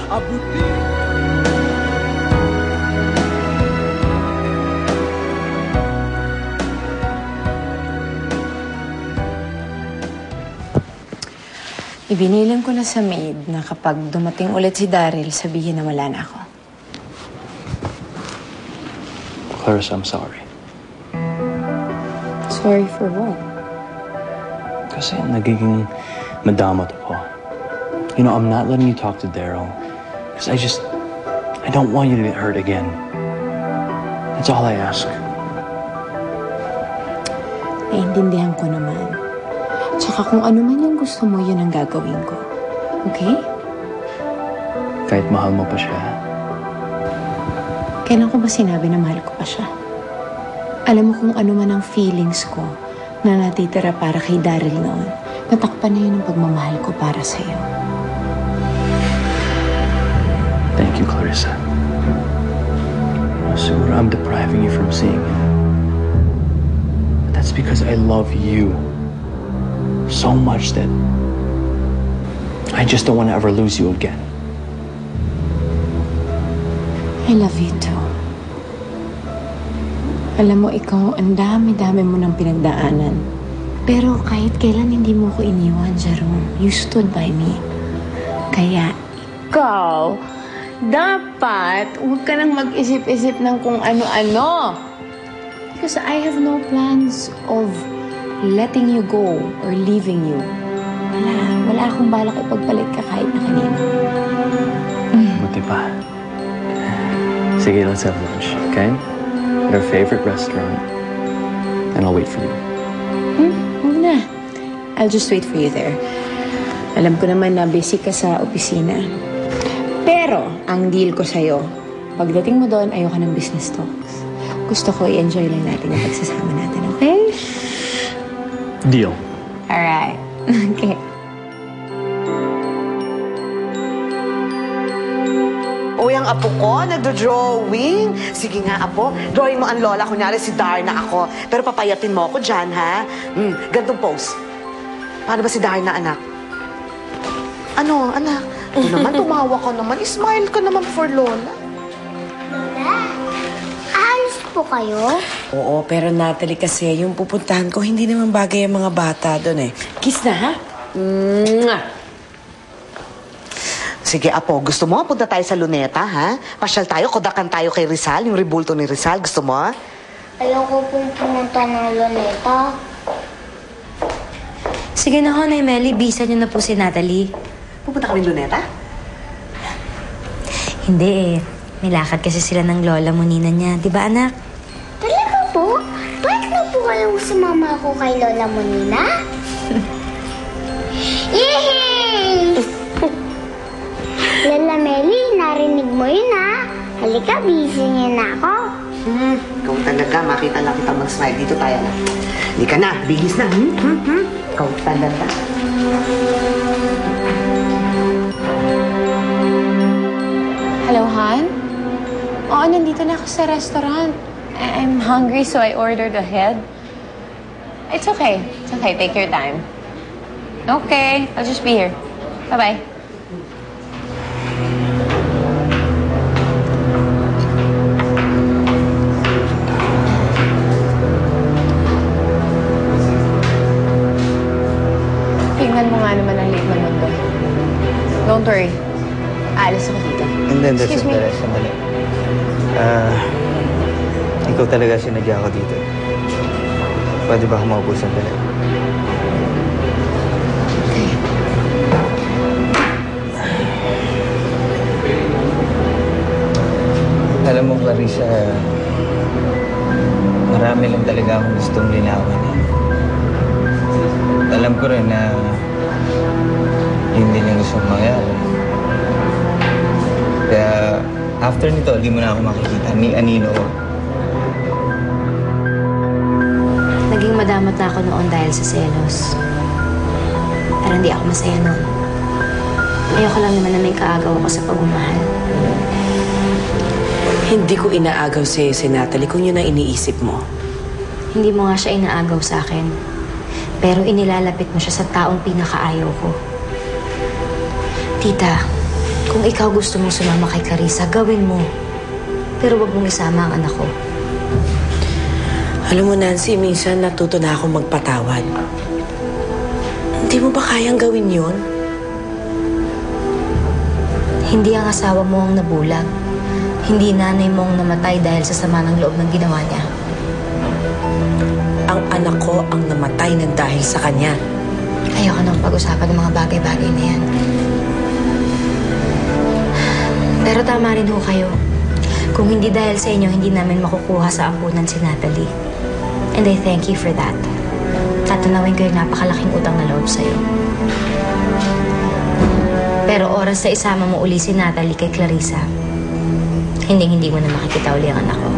abutin. Ibinilang ko na sa maid na kapag dumating ulit si Daryl, sabihin na wala na ako. Clarissa, I'm sorry. Sorry for what? Kasi nagiging madamot ako. You know, I'm not letting you talk to Daryl. Because I don't want you to get hurt again. That's all I ask. Naiintindihan ko naman. Tsaka kung ano man yung gusto mo, yun ang gagawin ko. Okay? Kahit mahal mo pa siya. Kailan ko ba sinabi na mahal ko pa siya? Alam mo kung ano man ang feelings ko na natitira para kay Daryl noon, natakpan na yun ang pagmamahal ko para sa'yo. Thank you, Clarissa. Siguro I'm depriving you from seeing him. But that's because I love you so much that I just don't want to ever lose you again. I love you too. Alam mo, ikaw, ang dami-dami mo ng pinagdaanan. Pero kahit kailan hindi mo ko iniwan, Jerome. You stood by me. Kaya, ikaw, dapat huwag ka nang mag-isip-isip ng kung ano-ano. Because I have no plans of letting you go or leaving you. Wala akong balak ipagpalit ka kahit na kanina. Buti pa. Sige, let's have lunch, okay? At our favorite restaurant. And I'll wait for you. Huwag na. I'll just wait for you there. Alam ko naman na busy ka sa opisina. Pero, ang deal ko sa'yo, pagdating mo doon, ayoko ng business talks. Gusto ko i-enjoy lang natin yung pagsasama natin, okay? Deal. Alright. Okay. Uy, ang apo ko, nagdo-drawing. Sige nga, apo, drawing mo ang lola. Kunyari si Darna ako. Pero papayatin mo ako dyan, ha? Gantong pose. Paano ba si Darna, anak? Ano, anak? Ito naman, tumawa ka naman. Smile ka naman for lola. Lola, aalis po kayo? Oo, pero Natalie kasi, yung pupuntahan ko, hindi naman bagay ang mga bata doon eh. Kiss na, ha? Mwah! Sige, apo, gusto mo? Punta tayo sa Luneta, ha? Pasyal tayo, kodakan tayo kay Rizal, yung rebulto ni Rizal. Gusto mo? Ayoko pong pumunta ng Luneta. Sige na ho, Nay Melly. Bisa niyo na po si Natalie. Pupunta kami Luneta? Hindi eh. May lakad kasi sila ng lola mo nina niya. Di ba, anak? Talaga po? Bakit na po kayo sumama ako kay Lola Monina? Yehey! Lola Meli, narinig mo yun ha? Halika, busy niya na ako. Ikaw talaga, makita lang kita mag-smile. Dito tayo na. Hindi ka na, bigis na. Ikaw talaga. Hello, Han? Oo, nandito na ako sa restaurant. I'm hungry, so I ordered ahead. It's okay. It's okay. Take your time. Okay. I'll just be here. Bye-bye. Tingnan mo nga naman ang liit ng mundo. Don't worry. Aalis ako dito. Hindi, Excuse me. sandali. Ikaw talaga sinadya ko dito. Pwede ba kumaupo sandali? Alam mo, Clarissa, marami lang talaga akong gustong linawan. Alam ko rin na yun din yung gusto kong mangyari. Kaya, after nito, di mo na ako makikita ni Anino. Naging madamot na ako noon dahil sa selos. Pero hindi ako masaya noon. Ayoko lang naman na may kaagaw ako sa pagmamahal. Hindi ko inaagaw sa'yo si Natalie kung yun ang iniisip mo. Hindi mo nga siya inaagaw sa akin. Pero inilalapit mo siya sa taong pinakaayaw ko. Tita, Kung ikaw gusto mong sumama kay Carissa, gawin mo. Pero wag mong isama ang anak ko. Alam mo, Nancy, minsan natuto na akong magpatawad. Hindi mo ba kayang gawin yun? Hindi ang asawa mo ang nabulag. Hindi nanay mo ang namatay dahil sa sama ng loob ng ginawa niya. Ang anak ko ang namatay ng dahil sa kanya. Ayoko nang pag-usapan ng mga bagay-bagay na yan. Pero tama rin ho kayo. Kung hindi dahil sa inyo, hindi namin makukuha sa ampunan si Natalie. And I thank you for that. Tatanawin ko yung napakalaking utang na loob sa'yo. Pero oras na isama mo uli si Natalie kay Clarissa, hindi mo na makikita uli ang anak ko.